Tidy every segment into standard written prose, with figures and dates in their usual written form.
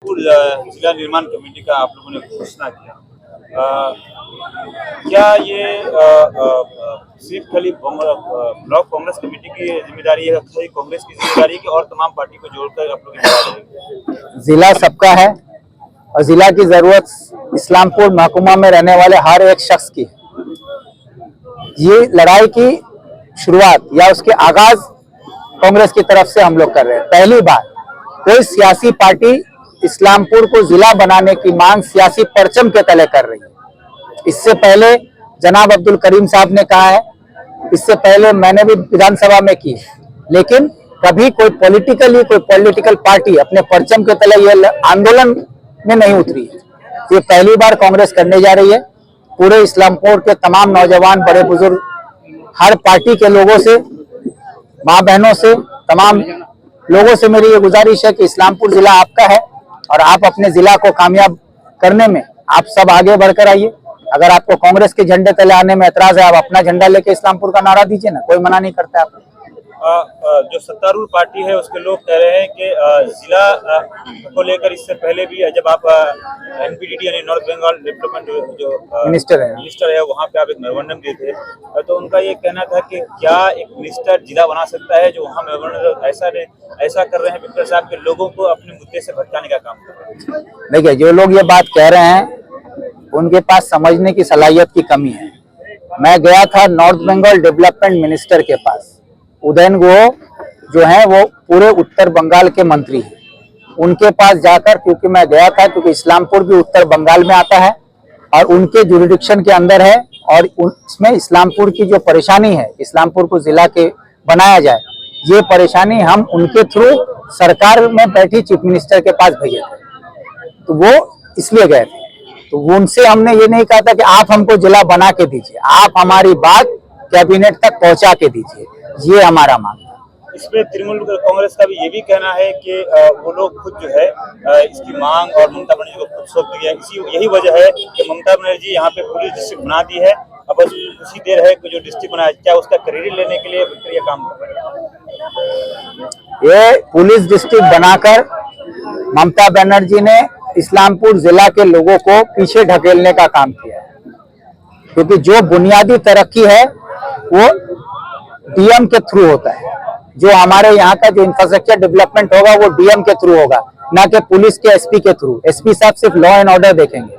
जिला निर्माण कमेटी का आप लोगों ने घोषणा किया। क्या ये सिर्फ खाली ब्लॉक कांग्रेस कमेटी की जिम्मेदारी है, खाली कांग्रेस की जिम्मेदारी है कि और तमाम पार्टी को जोड़कर आप लोग जिम्मेदारी? जिला सबका है और जिला की जरूरत इस्लामपुर महकुमा में रहने वाले हर एक शख्स की है। ये लड़ाई की शुरुआत या उसके आगाज कांग्रेस की तरफ से हम लोग कर रहे हैं। पहली बार कोई सियासी पार्टी इस्लामपुर को जिला बनाने की मांग सियासी परचम के तले कर रही है। इससे पहले जनाब अब्दुल करीम साहब ने कहा है, इससे पहले मैंने भी विधानसभा में की, लेकिन कभी कोई पॉलिटिकल पार्टी अपने परचम के तले ये आंदोलन में नहीं उतरी है। ये पहली बार कांग्रेस करने जा रही है। पूरे इस्लामपुर के तमाम नौजवान, बड़े बुजुर्ग, हर पार्टी के लोगों से, माँ बहनों से, तमाम लोगों से मेरी ये गुजारिश है कि इस्लामपुर जिला आपका है और आप अपने जिला को कामयाब करने में आप सब आगे बढ़कर आइए। अगर आपको कांग्रेस के झंडे तले आने में एतराज है, आप अपना झंडा लेके इस्लामपुर का नारा दीजिए ना, कोई मना नहीं करता है आपको। जो सत्तारूढ़ पार्टी है उसके लोग कह रहे हैं कि जिला को लेकर इससे पहले भी जब आप एनपीडीडी यानी नॉर्थ बंगाल डेवलपमेंट जो मिनिस्टर है वहाँ पे आप एक मेमोरेंडम दिए थे, तो उनका ये कहना था कि क्या एक मिनिस्टर जिला बना सकता है जो वहाँ मेमोरेंडम ऐसा कर रहे हैं विक्टर साहब के लोगों को अपने मुद्दे से भटकाने का काम कर रहे हैं। देखिए, जो लोग ये बात कह रहे हैं उनके पास समझने की सलाहियत की कमी है। मैं गया था नॉर्थ बंगाल डेवलपमेंट मिनिस्टर के पास, उदयन गुहो जो है वो पूरे उत्तर बंगाल के मंत्री हैं। उनके पास जाकर, क्योंकि मैं गया था, क्योंकि इस्लामपुर भी उत्तर बंगाल में आता है और उनके जुरिडिक्शन के अंदर है, और उसमें इस्लामपुर की जो परेशानी है, इस्लामपुर को जिला के बनाया जाए, ये परेशानी हम उनके थ्रू सरकार में बैठी चीफ मिनिस्टर के पास भेजे थे। तो वो इसलिए गए थे। तो उनसे हमने ये नहीं कहा था कि आप हमको जिला बना के दीजिए, आप हमारी बात कैबिनेट तक पहुंचा के दीजिए, ये हमारा मांग है। इसमें तृणमूल कांग्रेस का भी ये भी कहना है कि वो लोग खुद जो है इसकी मांग और ममता बनर्जी को खुद सौंप दिया। यही वजह है कि ममता बनर्जी यहाँ पे पुलिस डिस्ट्रिक्ट बना दी है। अब बस उसी देर है कि जो डिस्ट्रिक्ट बनाया, क्या उसका क्रेडिट लेने के लिए ये काम कर रहे हैं। ये पुलिस डिस्ट्रिक्ट बनाकर ममता बनर्जी ने इस्लामपुर जिला के लोगों को पीछे ढकेलने का काम किया है, क्योंकि जो बुनियादी तरक्की है वो डीएम के थ्रू होता है। जो हमारे यहाँ का जो इंफ्रास्ट्रक्चर डेवलपमेंट होगा वो डीएम के थ्रू होगा, ना कि पुलिस के एसपी के थ्रू। एसपी साहब सिर्फ लॉ एंड ऑर्डर देखेंगे।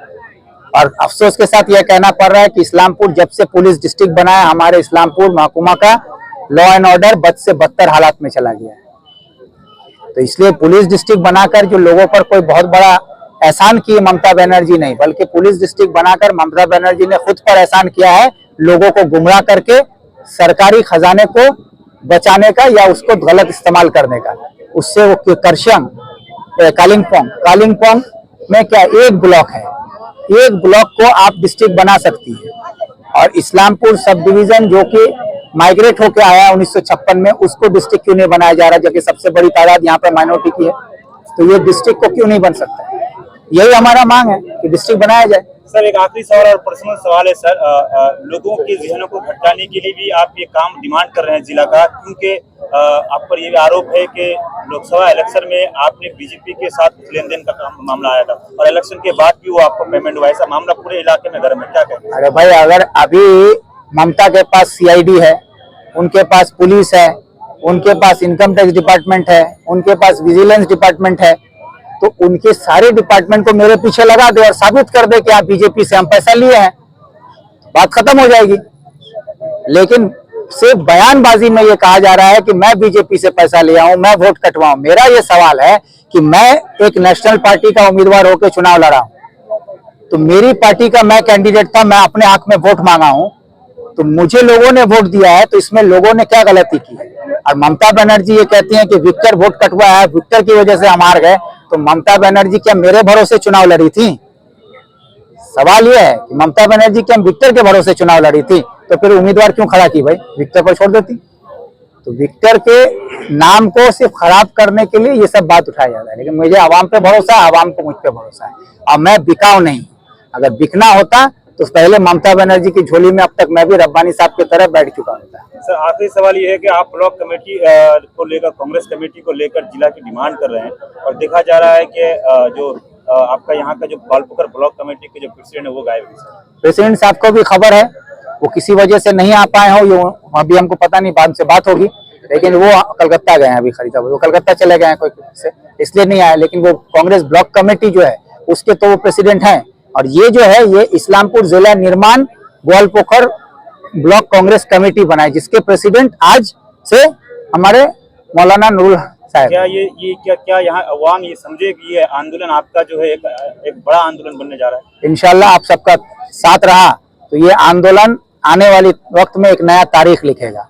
और अफसोस के साथ यह कहना पड़ रहा है कि इस्लामपुर जब से पुलिस डिस्ट्रिक्ट बना है, हमारे इस्लामपुर महकुमा का लॉ एंड ऑर्डर बद से बदतर हालात में चला गया है। तो इसलिए पुलिस डिस्ट्रिक्ट बनाकर जो लोगों पर कोई बहुत बड़ा एहसान किए ममता बनर्जी नहीं, बल्कि पुलिस डिस्ट्रिक्ट बनाकर ममता बनर्जी ने खुद पर एहसान किया है, लोगों को गुमराह करके सरकारी खजाने को बचाने का या उसको गलत इस्तेमाल करने का। उससे वो करशम कालिंगपोंग में क्या एक ब्लॉक है, एक ब्लॉक को आप डिस्ट्रिक्ट बना सकती है। और इस्लामपुर सब डिवीजन जो कि माइग्रेट होकर आया 1956 में, उसको डिस्ट्रिक्ट क्यों नहीं बनाया जा रहा, जबकि सबसे बड़ी तादाद यहाँ पे माइनॉरिटी की है। तो ये डिस्ट्रिक्ट को क्यों नहीं बन सकता? यही हमारा मांग है कि डिस्ट्रिक्ट बनाया जाए। सर, एक आखिरी सवाल और पर्सनल सवाल है सर, लोगों के जहनों को भटकाने के लिए भी आप ये काम डिमांड कर रहे हैं जिला का, क्योंकि आप पर ये भी आरोप है कि लोकसभा इलेक्शन में आपने बीजेपी के साथ लेन देन का मामला आया था और इलेक्शन के बाद भी वो आपको पेमेंट हुआ। ऐसा मामला पूरे इलाके में गर्म है, क्या कहें? अरे भाई, अगर अभी ममता के पास सीआईडी है, उनके पास पुलिस है, उनके पास इनकम टैक्स डिपार्टमेंट है, उनके पास विजिलेंस डिपार्टमेंट है, तो उनके सारे डिपार्टमेंट को मेरे पीछे लगा दे और साबित कर दे कि आप बीजेपी से हम पैसा लिए हैं, बात खत्म हो जाएगी। लेकिन सिर्फ बयानबाजी में ये कहा जा रहा है कि मैं बीजेपी से पैसा लिया हूं, मैं वोट कटवाऊं। मेरा ये सवाल है कि मैं एक नेशनल पार्टी का उम्मीदवार होकर चुनाव लड़ा हूं, तो मेरी पार्टी का मैं कैंडिडेट था, मैं अपने हक में वोट मांगा हूं, तो मुझे लोगों ने वोट दिया है, तो इसमें लोगों ने क्या गलती की है? और ममता बनर्जी ये कहती हैं कि विक्टर वोट कटवाया है, विक्टर की वजह से हम हार गए। तो ममता बनर्जी क्या मेरे भरोसे चुनाव लड़ी थी? सवाल यह है कि ममता बनर्जी क्या विक्टर के भरोसे चुनाव लड़ी थी? तो फिर उम्मीदवार क्यों खड़ा की? भाई विक्टर पर छोड़ देती। तो विक्टर के नाम को सिर्फ खराब करने के लिए ये सब बात उठाया जा रहा है। लेकिन मुझे आवाम पे भरोसा है, आवाम को मुझ पे भरोसा है, और मैं बिकाऊ नहीं। अगर बिकना होता तो पहले ममता बनर्जी की झोली में अब तक मैं भी रब्बानी साहब की तरह बैठ चुका हूँ। सर आखिरी सवाल ये है कि आप ब्लॉक कमेटी को लेकर, कांग्रेस कमेटी को लेकर जिला की डिमांड कर रहे हैं और देखा जा रहा है कि जो आपका यहाँ का जो बालपुकर ब्लॉक कमेटी के जो प्रेसिडेंट है वो गायब है। प्रेसिडेंट साहब को भी खबर है, वो किसी वजह से नहीं आ पाए हो, ये अभी हमको पता नहीं, बाद से बात होगी, लेकिन वो कलकत्ता गए हैं अभी फरीदाबाद, वो कलकत्ता चले गए हैं कोई से, इसलिए नहीं आए। लेकिन वो कांग्रेस ब्लॉक कमेटी जो है उसके तो वो प्रेसिडेंट हैं। और ये जो है ये इस्लामपुर जिला निर्माण ग्वालपोखर ब्लॉक कांग्रेस कमेटी बनाई, जिसके प्रेसिडेंट आज से हमारे मौलाना नूरुल साहब। क्या यहाँ अवाम ये समझे कि ये आंदोलन आपका जो है एक बड़ा आंदोलन बनने जा रहा है? इंशाल्लाह आप सबका साथ रहा तो ये आंदोलन आने वाले वक्त में एक नया तारीख लिखेगा।